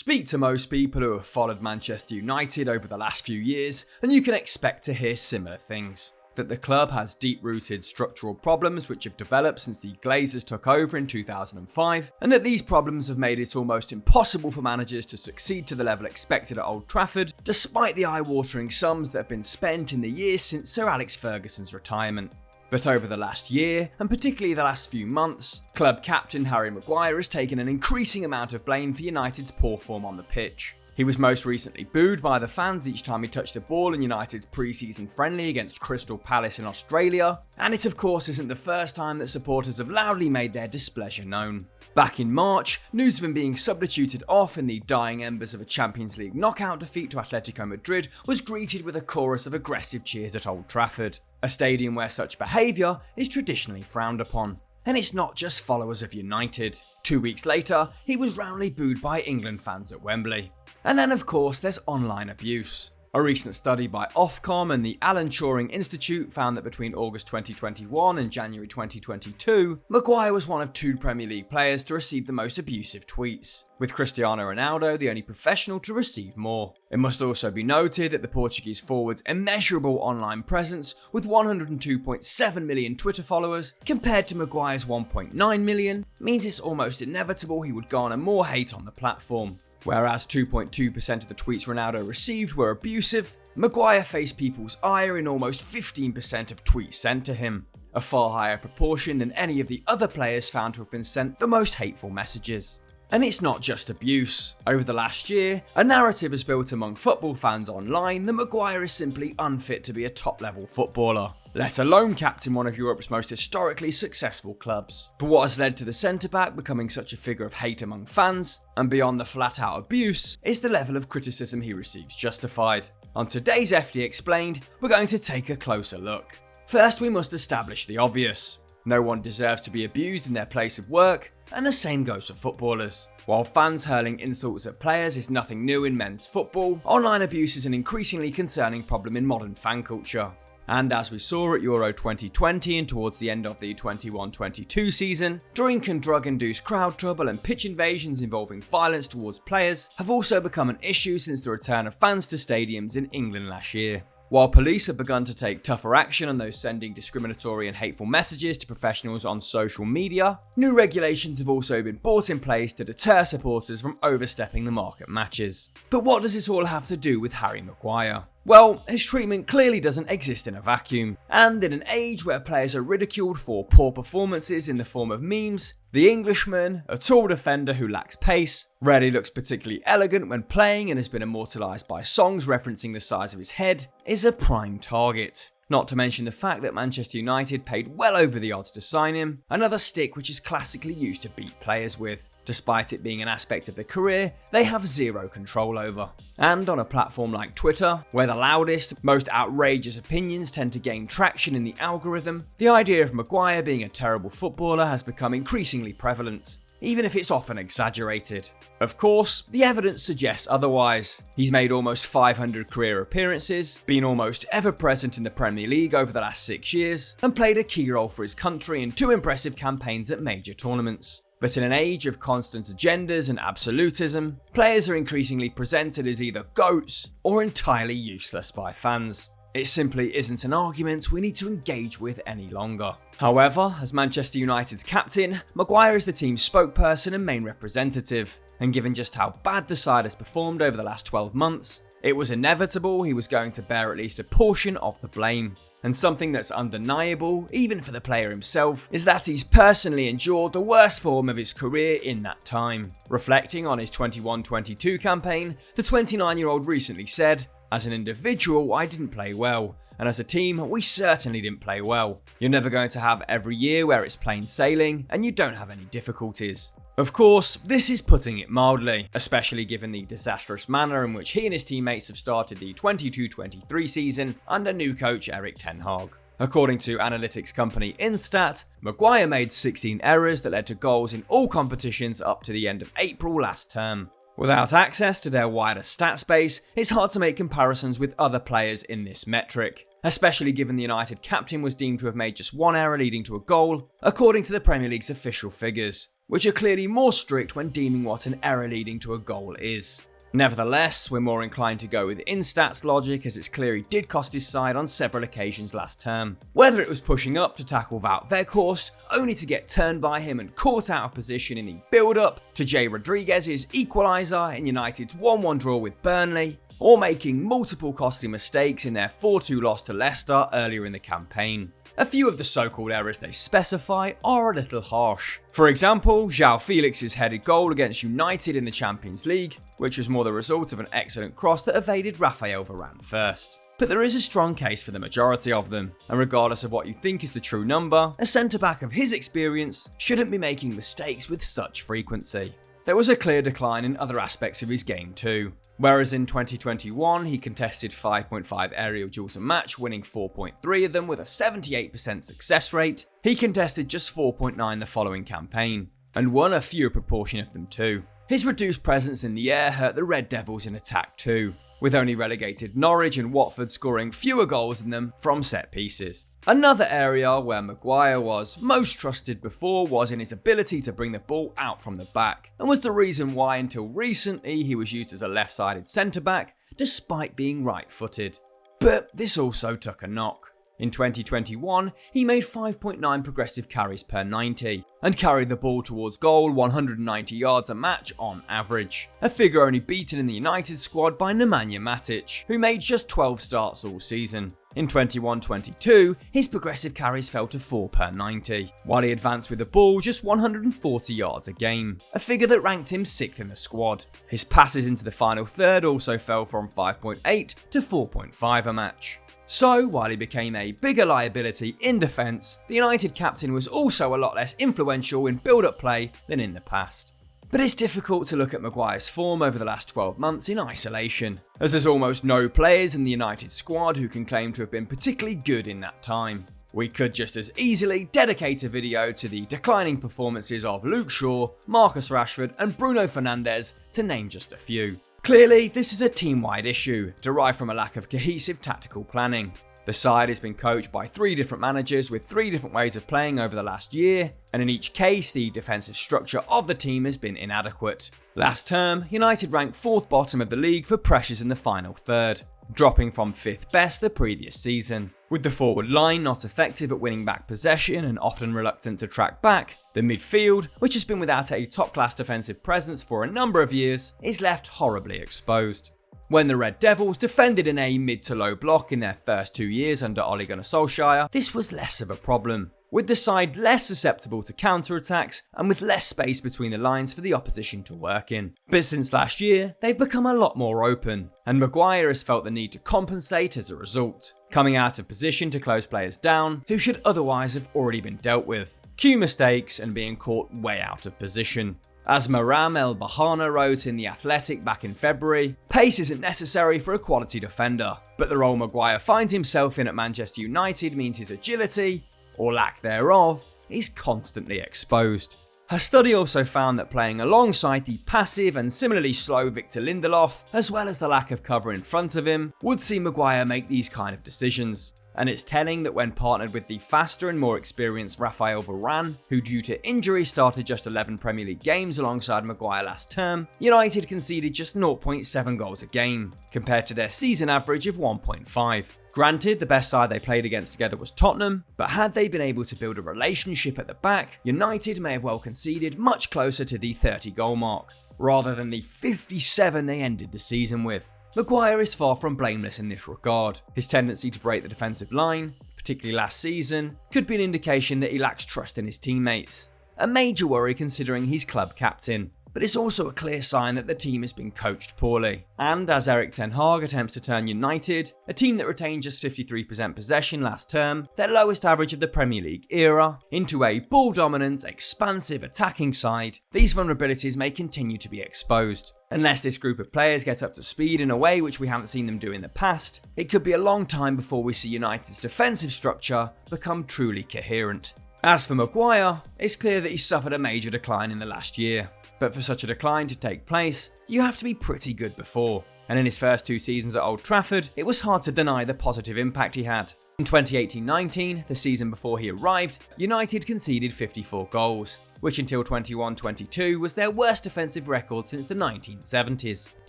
Speak to most people who have followed Manchester United over the last few years, and you can expect to hear similar things. That the club has deep-rooted structural problems which have developed since the Glazers took over in 2005, and that these problems have made it almost impossible for managers to succeed to the level expected at Old Trafford, despite the eye-watering sums that have been spent in the years since Sir Alex Ferguson's retirement. But over the last year, and particularly the last few months, club captain Harry Maguire has taken an increasing amount of blame for United's poor form on the pitch. He was most recently booed by the fans each time he touched the ball in United's pre-season friendly against Crystal Palace in Australia, and it of course isn't the first time that supporters have loudly made their displeasure known. Back in March, news of him being substituted off in the dying embers of a Champions League knockout defeat to Atletico Madrid was greeted with a chorus of aggressive cheers at Old Trafford, a stadium where such behaviour is traditionally frowned upon. And it's not just followers of United. 2 weeks later, he was roundly booed by England fans at Wembley. And then of course there's online abuse. A recent study by Ofcom and the Alan Turing Institute found that between August 2021 and January 2022, Maguire was one of 2 Premier League players to receive the most abusive tweets, with Cristiano Ronaldo the only professional to receive more. It must also be noted that the Portuguese forward's immeasurable online presence, with 102.7 million Twitter followers, compared to Maguire's 1.9 million, means it's almost inevitable he would garner more hate on the platform. Whereas 2.2% of the tweets Ronaldo received were abusive, Maguire faced people's ire in almost 15% of tweets sent to him, a far higher proportion than any of the other players found to have been sent the most hateful messages. And it's not just abuse. Over the last year, a narrative has built among football fans online that Maguire is simply unfit to be a top-level footballer, let alone captain one of Europe's most historically successful clubs. But what has led to the centre-back becoming such a figure of hate among fans, and beyond the flat-out abuse, is the level of criticism he receives justified. On today's FD Explained, we're going to take a closer look. First, we must establish the obvious. No one deserves to be abused in their place of work, and the same goes for footballers. While fans hurling insults at players is nothing new in men's football, online abuse is an increasingly concerning problem in modern fan culture. And as we saw at Euro 2020 and towards the end of the 21-22 season, drink and drug-induced crowd trouble and pitch invasions involving violence towards players have also become an issue since the return of fans to stadiums in England last year. While police have begun to take tougher action on those sending discriminatory and hateful messages to professionals on social media, new regulations have also been brought in place to deter supporters from overstepping the mark at matches. But what does this all have to do with Harry Maguire? Well, his treatment clearly doesn't exist in a vacuum, and in an age where players are ridiculed for poor performances in the form of memes, the Englishman, a tall defender who lacks pace, rarely looks particularly elegant when playing and has been immortalised by songs referencing the size of his head, is a prime target. Not to mention the fact that Manchester United paid well over the odds to sign him, another stick which is classically used to beat players with. Despite it being an aspect of their career, they have zero control over. And on a platform like Twitter, where the loudest, most outrageous opinions tend to gain traction in the algorithm, the idea of Maguire being a terrible footballer has become increasingly prevalent, even if it's often exaggerated. Of course, the evidence suggests otherwise. He's made almost 500 career appearances, been almost ever present in the Premier League over the last 6 years, and played a key role for his country in 2 impressive campaigns at major tournaments. But in an age of constant agendas and absolutism, players are increasingly presented as either GOATs or entirely useless by fans. It simply isn't an argument we need to engage with any longer. However, as Manchester United's captain, Maguire is the team's spokesperson and main representative, and given just how bad the side has performed over the last 12 months, it was inevitable he was going to bear at least a portion of the blame. And something that's undeniable, even for the player himself, is that he's personally endured the worst form of his career in that time. Reflecting on his 21-22 campaign, the 29-year-old recently said, "As an individual, I didn't play well, and as a team, we certainly didn't play well. You're never going to have every year where it's plain sailing, and you don't have any difficulties." Of course, this is putting it mildly, especially given the disastrous manner in which he and his teammates have started the 22-23 season under new coach Ten Hag. According to analytics company Instat, Maguire made 16 errors that led to goals in all competitions up to the end of April last term. Without access to their wider stats base, it's hard to make comparisons with other players in this metric, especially given the United captain was deemed to have made just 1 error leading to a goal, according to the Premier League's official figures. which are clearly more strict when deeming what an error leading to a goal is. Nevertheless, we're more inclined to go with Instats logic, as it's clear he did cost his side on several occasions last term. Whether it was pushing up to tackle Wout Weghorst, only to get turned by him and caught out of position in the build-up, to Jay Rodriguez's equaliser in United's 1-1 draw with Burnley, or making multiple costly mistakes in their 4-2 loss to Leicester earlier in the campaign. A few of the so-called errors they specify are a little harsh. For example, João Felix's headed goal against United in the Champions League, which was more the result of an excellent cross that evaded Raphael Varane first. But there is a strong case for the majority of them, and regardless of what you think is the true number, a centre-back of his experience shouldn't be making mistakes with such frequency. There was a clear decline in other aspects of his game too. Whereas in 2021, he contested 5.5 aerial duels a match, winning 4.3 of them with a 78% success rate, he contested just 4.9 the following campaign, and won a fewer proportion of them too. His reduced presence in the air hurt the Red Devils in attack too, with only relegated Norwich and Watford scoring fewer goals than them from set pieces. Another area where Maguire was most trusted before was in his ability to bring the ball out from the back, and was the reason why until recently he was used as a left-sided centre-back despite being right-footed. But this also took a knock. In 2021, he made 5.9 progressive carries per 90, and carried the ball towards goal 190 yards a match on average, a figure only beaten in the United squad by Nemanja Matic, who made just 12 starts all season. In 21-22, his progressive carries fell to 4 per 90, while he advanced with the ball just 140 yards a game, a figure that ranked him 6th in the squad. His passes into the final third also fell from 5.8 to 4.5 a match. So, while he became a bigger liability in defence, the United captain was also a lot less influential in build-up play than in the past. But it's difficult to look at Maguire's form over the last 12 months in isolation, as there's almost no players in the United squad who can claim to have been particularly good in that time. We could just as easily dedicate a video to the declining performances of Luke Shaw, Marcus Rashford and Bruno Fernandes, to name just a few. Clearly, this is a team-wide issue, derived from a lack of cohesive tactical planning. The side has been coached by 3 different managers with 3 different ways of playing over the last year, and in each case, the defensive structure of the team has been inadequate. Last term, United ranked 4th bottom of the league for pressures in the final third, dropping from 5th best the previous season. With the forward line not effective at winning back possession and often reluctant to track back, the midfield, which has been without a top-class defensive presence for a number of years, is left horribly exposed. When the Red Devils defended in a mid to low block in their first 2 years under Ole Gunnar Solskjaer, this was less of a problem, with the side less susceptible to counter-attacks and with less space between the lines for the opposition to work in. But since last year, they've become a lot more open, and Maguire has felt the need to compensate as a result, coming out of position to close players down who should otherwise have already been dealt with, cue mistakes and being caught way out of position. As Maram El Bahana wrote in The Athletic back in February, pace isn't necessary for a quality defender, but the role Maguire finds himself in at Manchester United means his agility, or lack thereof, is constantly exposed. Her study also found that playing alongside the passive and similarly slow Victor Lindelof, as well as the lack of cover in front of him, would see Maguire make these kind of decisions. And it's telling that when partnered with the faster and more experienced Raphael Varane, who due to injury started just 11 Premier League games alongside Maguire last term, United conceded just 0.7 goals a game, compared to their season average of 1.5. Granted, the best side they played against together was Tottenham, but had they been able to build a relationship at the back, United may have well conceded much closer to the 30 goal mark, rather than the 57 they ended the season with. Maguire is far from blameless in this regard. His tendency to break the defensive line, particularly last season, could be an indication that he lacks trust in his teammates. A major worry considering he's club captain, but it's also a clear sign that the team has been coached poorly. And as Erik Ten Hag attempts to turn United, a team that retained just 53% possession last term, their lowest average of the Premier League era, into a ball-dominant, expansive attacking side, these vulnerabilities may continue to be exposed. Unless this group of players get up to speed in a way which we haven't seen them do in the past, it could be a long time before we see United's defensive structure become truly coherent. As for Maguire, it's clear that he suffered a major decline in the last year. But for such a decline to take place, you have to be pretty good before. And in his first 2 seasons at Old Trafford, it was hard to deny the positive impact he had. In 2018-19, the season before he arrived, United conceded 54 goals. which until 21-22 was their worst defensive record since the 1970s,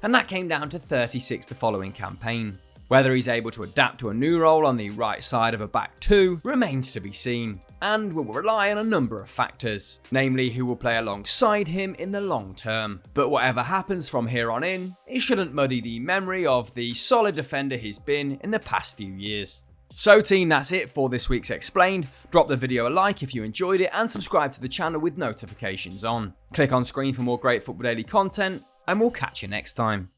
and that came down to 36 the following campaign. Whether he's able to adapt to a new role on the right side of a back two remains to be seen, and will rely on a number of factors, namely who will play alongside him in the long term. But whatever happens from here on in, it shouldn't muddy the memory of the solid defender he's been in the past few years. So team, that's it for this week's Explained. Drop the video a like if you enjoyed it and subscribe to the channel with notifications on. Click on screen for more great Football Daily content, and we'll catch you next time.